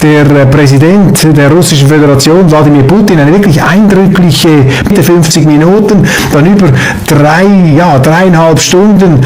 der Präsident der Russischen Föderation, Wladimir Putin, eine wirklich eindrückliche 50 Minuten, dann über 3,5 Stunden.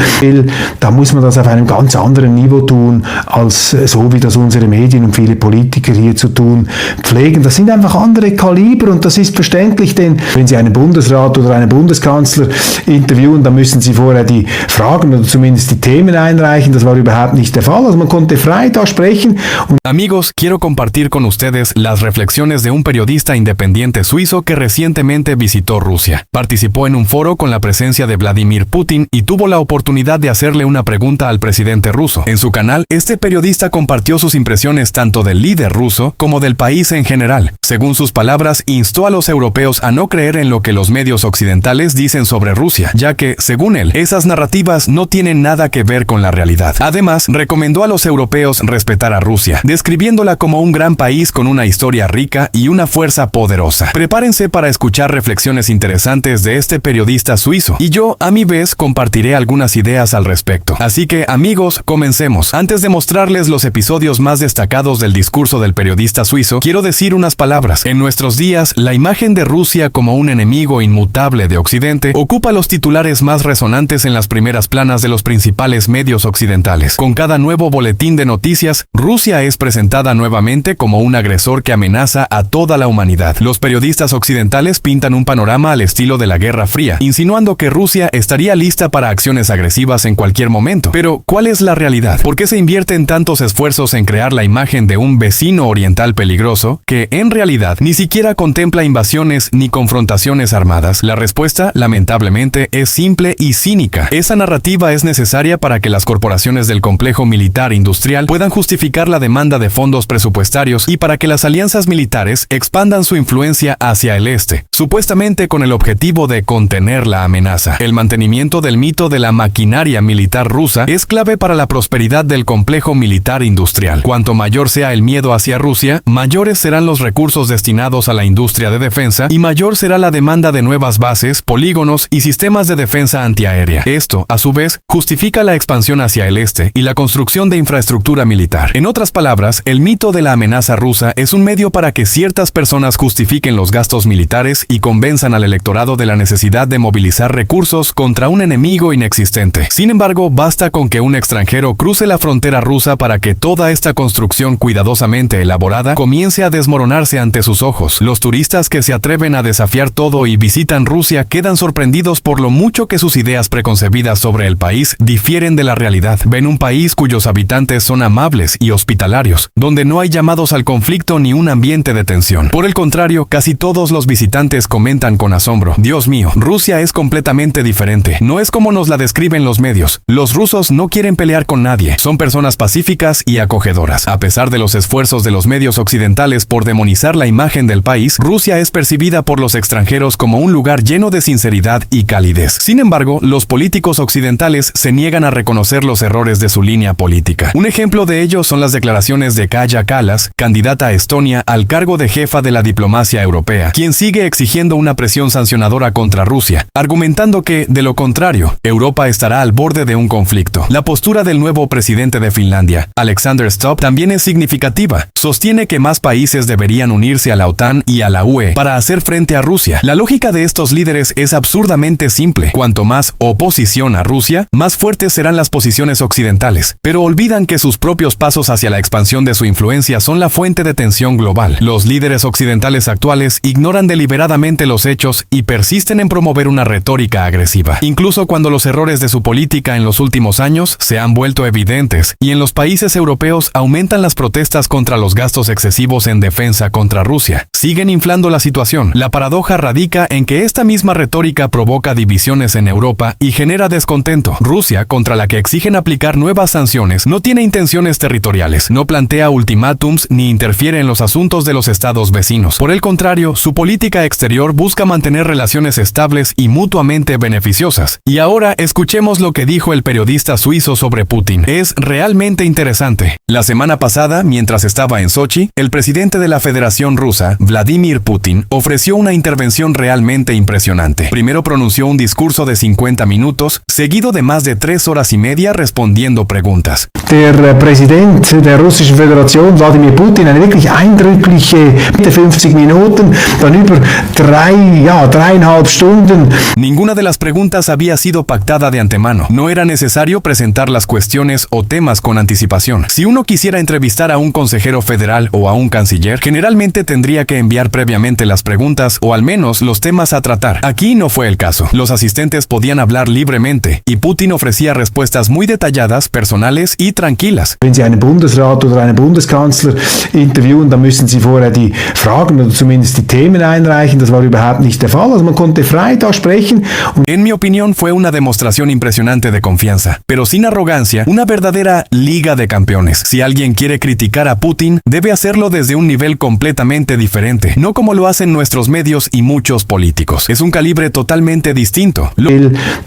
Da muss man das auf einem ganz anderen Niveau tun, als so wie das unsere Medien und viele Politiker hier zu tun pflegen. Das sind einfach andere Kaliber und das ist verständlich, denn wenn Sie einen Bundesrat oder einen Bundeskanzler interviewen, dann müssen Sie vorher die Fragen oder zumindest die Themen einreichen. Das war überhaupt nicht der Fall. Also man konnte frei da sprechen. Amigos, quiero compartir con ustedes las reflexiones de un periodista independiente suizo que recientemente visitó Rusia. Participó en un foro con la presencia de Vladimir Putin y tuvo la oportunidad de hacerle una pregunta al presidente ruso. En su canal, este periodista compartió sus impresiones tanto del líder ruso como del país en general. Según sus palabras, instó a los europeos a no creer en lo que los medios occidentales dicen sobre Rusia, ya que, según él, esas narrativas no tienen nada que ver con la realidad. Además, recomendó a los europeos respetar a Rusia, describiéndola como un gran país con una historia rica y una fuerza poderosa. Prepárense para escuchar reflexiones interesantes de este periodista suizo, y yo, a mi vez, compartiré algunas ideas al respecto. Así que, amigos, comencemos. Antes de mostrarles los episodios más destacados del discurso del periodista suizo, quiero decir unas palabras. En nuestros días, la imagen de Rusia como un enemigo inmutable de Occidente ocupa los titulares más resonantes en las primeras planas de los principales medios occidentales. Con cada nuevo boletín de noticias, Rusia es presentada nuevamente como un agresor que amenaza a toda la humanidad. Los periodistas occidentales pintan un panorama al estilo de la Guerra Fría, insinuando que Rusia estaría lista para acciones agresivas en cualquier momento. Pero, ¿cuál es la realidad? ¿Por qué se invierten tantos esfuerzos en crear la imagen de un vecino oriental peligroso que, en realidad, ni siquiera contempla invasiones ni confrontaciones armadas? La respuesta, lamentablemente, es simple y cínica. Esa narrativa es necesaria para que las corporaciones del complejo militar industrial puedan justificar la demanda de fondos presupuestarios y para que las alianzas militares expandan su influencia hacia el este, supuestamente con el objetivo de contener la amenaza. El mantenimiento del mito de la maquinaria militar rusa es clave para la prosperidad del complejo militar industrial. Cuanto mayor sea el miedo hacia Rusia, mayores serán los recursos destinados a la industria de defensa y mayor será la demanda de nuevas bases, polígonos y sistemas de defensa antiaérea. Esto, a su vez, justifica la expansión hacia el este y la construcción de infraestructura militar. En otras palabras, el mito de la amenaza rusa es un medio para que ciertas personas justifiquen los gastos militares y convenzan al electorado de la necesidad de movilizar recursos contra un enemigo inexistente. Sin embargo, basta con que un extranjero cruce la frontera rusa para que toda esta construcción cuidadosamente elaborada comience a desmoronarse ante sus ojos. Los turistas que se atreven a desafiar todo y visitan Rusia quedan sorprendidos por lo mucho que sus ideas preconcebidas sobre el país difieren de la realidad. Ven un país cuyos habitantes son amables y hospitalarios, donde no hay llamados al conflicto ni un ambiente de tensión. Por el contrario, casi todos los visitantes comentan con asombro: Dios mío, Rusia es completamente diferente. No es como nos la describen los medios. Los rusos no quieren pelear con nadie. Son personas pacíficas y acogedoras. A pesar de los esfuerzos de los medios occidentales por demonizar la imagen del país, Rusia es percibida por los extranjeros como un lugar lleno de sinceridad y calidez. Sin embargo, los políticos occidentales se niegan a reconocer los errores de su línea política. Un ejemplo de ello son las declaraciones de Kaja Kallas, candidata a Estonia al cargo de jefa de la diplomacia europea, quien sigue exigiendo una presión sancionadora contra Rusia, argumentando que, de lo contrario, Europa estará al borde de un conflicto. La postura del nuevo presidente de Finlandia, Alexander Stubb, también es significativa. Sostiene que más países deberían unirse a la OTAN y a la UE para hacer frente a Rusia. La lógica de estos líderes es absurdamente simple. Cuanto más oposición a Rusia, más fuertes serán las posiciones occidentales, pero olvidan que sus propios pasos hacia la expansión de su influencia son la fuente de tensión global. Los líderes occidentales actuales ignoran deliberadamente los hechos y persisten en promover una retórica agresiva, incluso cuando los errores de su política en los últimos años se han vuelto evidentes y en los países europeos aumentan las protestas contra los gastos excesivos en defensa contra Rusia. Siguen inflando la situación. La paradoja radica en que esta misma retórica provoca divisiones en Europa y genera descontento. Rusia, contra la que exigen aplicar nuevas sanciones, no tiene intenciones territoriales, no plantea ultimátums ni interfiere en los asuntos de los estados vecinos. Por el contrario, su política exterior busca mantener relaciones estables y mutuamente beneficiosas. Y ahora escuchemos lo que dijo el periodista suizo sobre Putin. Es realmente interesante. La semana pasada, mientras estaba en Sochi, el presidente de la Federación Rusa, Vladimir Putin, ofreció una intervención realmente impresionante. Primero pronunció un discurso de 50 minutos, seguido de más de 3 horas y media respondiendo preguntas. Der Präsident der Russischen Föderation, Wladimir Putin eine wirklich eindrückliche Mitte 50 Minuten, dann über 3,5 Stunden. Ninguna de las preguntas había sido pactada de antemano. No era necesario presentar las cuestiones o temas con anticipación. Si uno quisiera entrevistar a un consejero federal o a un canciller, generalmente tendría que enviar previamente las preguntas o al menos los temas a tratar. Aquí no fue el caso. Los asistentes podían hablar libremente y Putin ofrecía respuestas muy detalladas, personales y tranquilas. Wenn Sie einen Bundesrat oder einen Bundeskanzler interviewen, dann müssen Sie vorher die Fragen oder zumindest die Themen einreichen. Das war überhaupt nicht der Fall. Also man konnte frei da sprechen. En mi opinión fue una demostración impresionante de confianza, pero sin arrogancia, una verdadera liga de campeones. Si alguien quiere criticar a Putin, debe hacerlo desde un nivel completamente diferente, no como lo hacen nuestros medios y muchos políticos. Es un calibre totalmente distinto.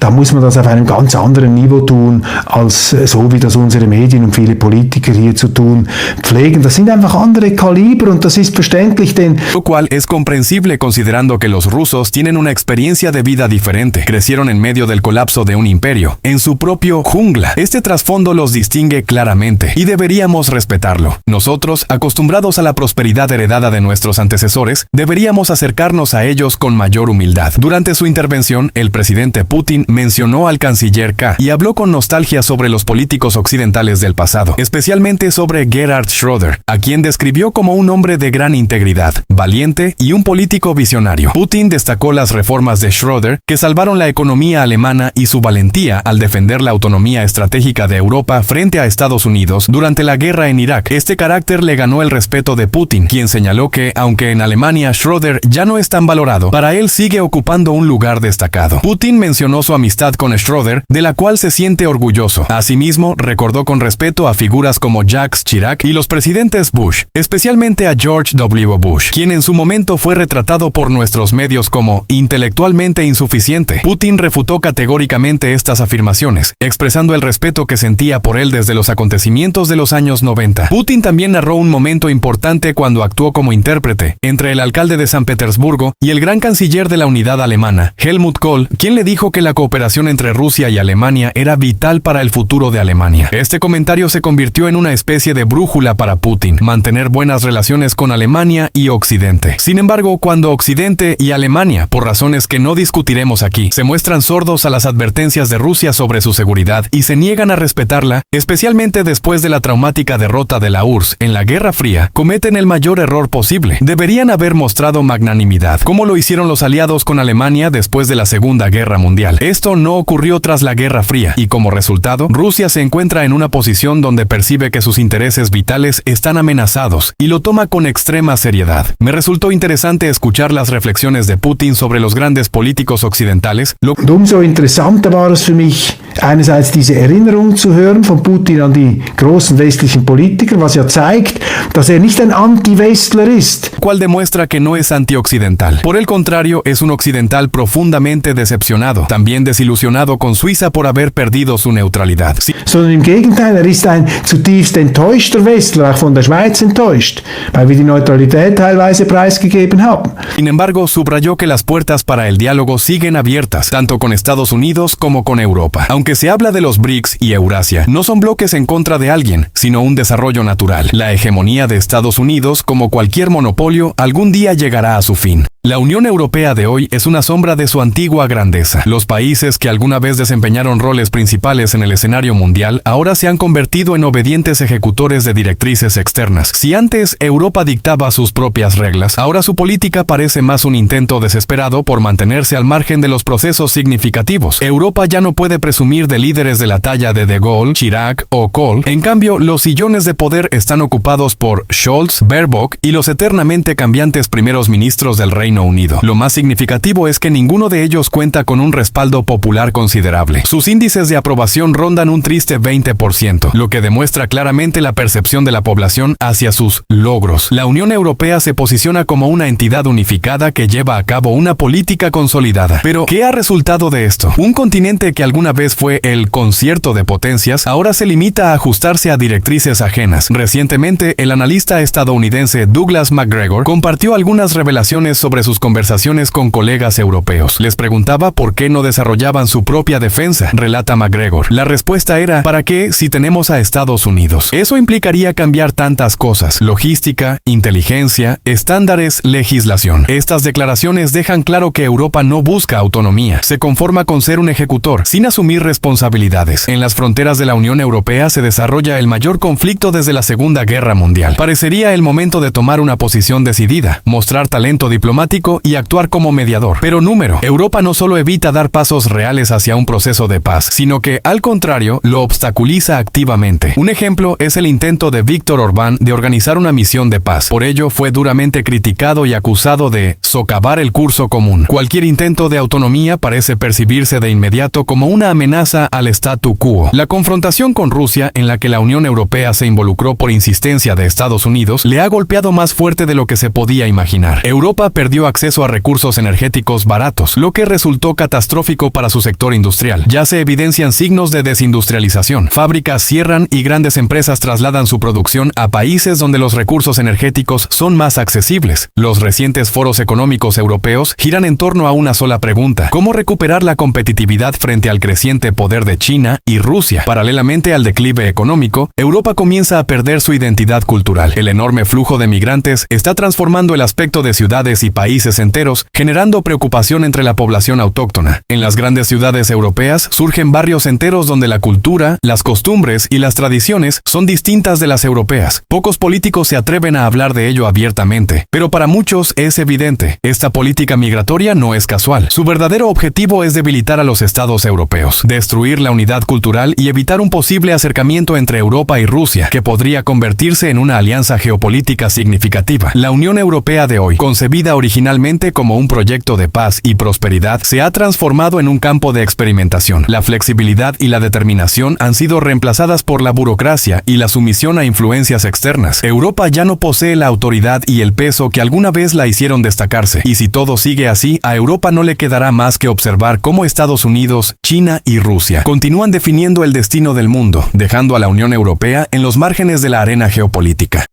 Da muss man das auf einem ganz anderen Niveau tun, als so wie das unsere Medien und viele Politiker hier zu tun pflegen. Das sind einfach andere Kaliber und das ist verständlich, denn lo cual es comprensible considerando que los rusos tienen una experiencia de vida diferente. Crecieron en medio del colapso de un imperio, en su propio jungla. Este trasfondo los distingue claramente y deberíamos respetarlo. Nosotros, acostumbrados a la prosperidad heredada de nuestros antecesores, deberíamos acercarnos a ellos con mayor humildad. Durante su intervención, el presidente Putin mencionó al canciller K y habló con nostalgia sobre los políticos occidentales del pasado, especialmente sobre Gerhard Schröder, a quien describió como un hombre de gran integridad, valiente y un político visionario. Putin destacó las reformas de Schröder que salvaron la economía alemana y su valentía al defender la autonomía estratégica de Europa frente a Estados Unidos durante la guerra en Irak. Este carácter le ganó el respeto de Putin, quien señaló que, aunque en Alemania Schröder ya no es tan valorado, para él sigue ocupando un lugar destacado. Putin mencionó su amistad con Schröder, de la cual se siente orgulloso. Asimismo, recordó con respeto a figuras como Jacques Chirac y los presidentes Bush, especialmente a George W. Bush, quien en su momento fue retratado por nuestros medios como intelectualmente insuficiente. Putin refutó categóricamente estas afirmaciones, expresando el respeto que sentía por él desde los acontecimientos de los años 90. Putin también narró un momento importante cuando actuó como intérprete entre el alcalde de San Petersburgo y el gran canciller de la unidad alemana, Helmut Kohl, quien le dijo que la cooperación entre Rusia y Alemania era vital para el futuro de Alemania. Este comentario se convirtió en una especie de brújula para Putin, mantener buenas relaciones con Alemania y Occidente. Sin embargo, cuando Occidente y Alemania, por razones que no discutiremos aquí, se muestran sordos a las advertencias de Rusia sobre su seguridad y se niegan a respetarla, especialmente después de la traumática derrota de la URSS en la Guerra Fría, cometen el mayor error posible. Deberían haber mostrado magnanimidad, como lo hicieron los aliados con Alemania después de la Segunda Guerra Mundial. Esto no ocurrió tras la Guerra Fría y como resultado, Rusia se encuentra en una posición donde percibe que sus intereses vitales están amenazados y lo toma con extrema seriedad. Me resultó interesante escuchar las reflexiones de Putin sobre los grandes políticos occidentales. Und umso interessanter war es für mich, einerseits diese Erinnerung zu hören von Putin an die großen westlichen Politiker, was ja zeigt, dass nicht ein Anti-Westler ist. Cual demuestra que no es antioccidental. Por el contrario, es un occidental profundamente decepcionado, también desilusionado con Suiza por haber perdido su neutralidad. Sondern im Gegenteil, ist ein zutiefst enttäuschter Westler, auch von der Schweiz enttäuscht, weil wir die Neutralität teilweise preisgegeben haben. Sin embargo, subrayó que las puertas para el diálogo siguen abiertas, tanto con Estados Unidos como con Europa. Aunque se habla de los BRICS y Eurasia, no son bloques en contra de alguien, sino un desarrollo natural. La hegemonía de Estados Unidos, como cualquier monopolio, algún día llegará a su fin. La Unión Europea de hoy es una sombra de su antigua grandeza. Los países que alguna vez desempeñaron roles principales en el escenario mundial ahora se han convertido en obedientes ejecutores de directrices externas. Si antes Europa dictaba sus propias reglas, ahora su política parece más un intento desesperado por mantenerse al margen de los procesos significativos. Europa ya no puede presumir de líderes de la talla de Gaulle, Chirac o Kohl. En cambio, los sillones de poder están ocupados por Scholz, Baerbock y los eternamente cambiantes primeros ministros del Reino Unido. Lo más significativo es que ninguno de ellos cuenta con un respaldo popular considerable. Sus índices de aprobación rondan un triste 20%, lo que demuestra claramente la percepción de la población hacia sus logros. La Unión Europea se posiciona como una entidad unificada que lleva a cabo una política consolidada. Pero, ¿qué ha resultado de esto? Un continente que alguna vez fue el concierto de potencias, ahora se limita a ajustarse a directrices ajenas. Recientemente, el analista estadounidense Douglas McGregor compartió algunas revelaciones sobre sus conversaciones con colegas europeos. Les preguntaba por qué no desarrollaban su propia defensa, relata MacGregor. La respuesta era, ¿para qué si tenemos a Estados Unidos? Eso implicaría cambiar tantas cosas: logística, inteligencia, estándares, legislación. Estas declaraciones dejan claro que Europa no busca autonomía, se conforma con ser un ejecutor, sin asumir responsabilidades. En las fronteras de la Unión Europea se desarrolla el mayor conflicto desde la Segunda Guerra Mundial. Parecería el momento de tomar una posición decidida, mostrar talento diplomático y actuar como mediador. Pero Europa no solo evita dar pasos reales hacia un proceso de paz, sino que, al contrario, lo obstaculiza activamente. Un ejemplo es el intento de Viktor Orbán de organizar una misión de paz. Por ello, fue duramente criticado y acusado de socavar el curso común. Cualquier intento de autonomía parece percibirse de inmediato como una amenaza al statu quo. La confrontación con Rusia, en la que la Unión Europea se involucró por insistencia de Estados Unidos, le ha golpeado más fuerte de lo que se podía imaginar. Europa perdió acceso a recursos energéticos baratos, lo que resultó catastrófico para su sector industrial. Ya se evidencian signos de desindustrialización. Fábricas cierran y grandes empresas trasladan su producción a países donde los recursos energéticos son más accesibles. Los recientes foros económicos europeos giran en torno a una sola pregunta: ¿cómo recuperar la competitividad frente al creciente poder de China y Rusia? Paralelamente al declive económico, Europa comienza a perder su identidad cultural. El enorme flujo de migrantes está transformando el aspecto de ciudades y países enteros, generando preocupación entre la población autóctona. En las grandes ciudades europeas surgen barrios enteros donde la cultura, las costumbres y las tradiciones son distintas de las europeas. Pocos políticos se atreven a hablar de ello abiertamente, pero para muchos es evidente: esta política migratoria no es casual. Su verdadero objetivo es debilitar a los estados europeos, destruir la unidad cultural y evitar un posible acercamiento entre Europa y Rusia, que podría convertirse en una alianza geopolítica significativa. La Unión Europea de hoy, concebida originalmente como un proyecto de paz y prosperidad, se ha transformado en un campo de experimentación. La flexibilidad y la determinación han sido reemplazadas por la burocracia y la sumisión a influencias externas. Europa ya no posee la autoridad y el peso que alguna vez la hicieron destacarse, y si todo sigue así, a Europa no le quedará más que observar cómo Estados Unidos, China y Rusia continúan definiendo el destino del mundo, dejando a la Unión Europea en los márgenes de la arena geopolítica.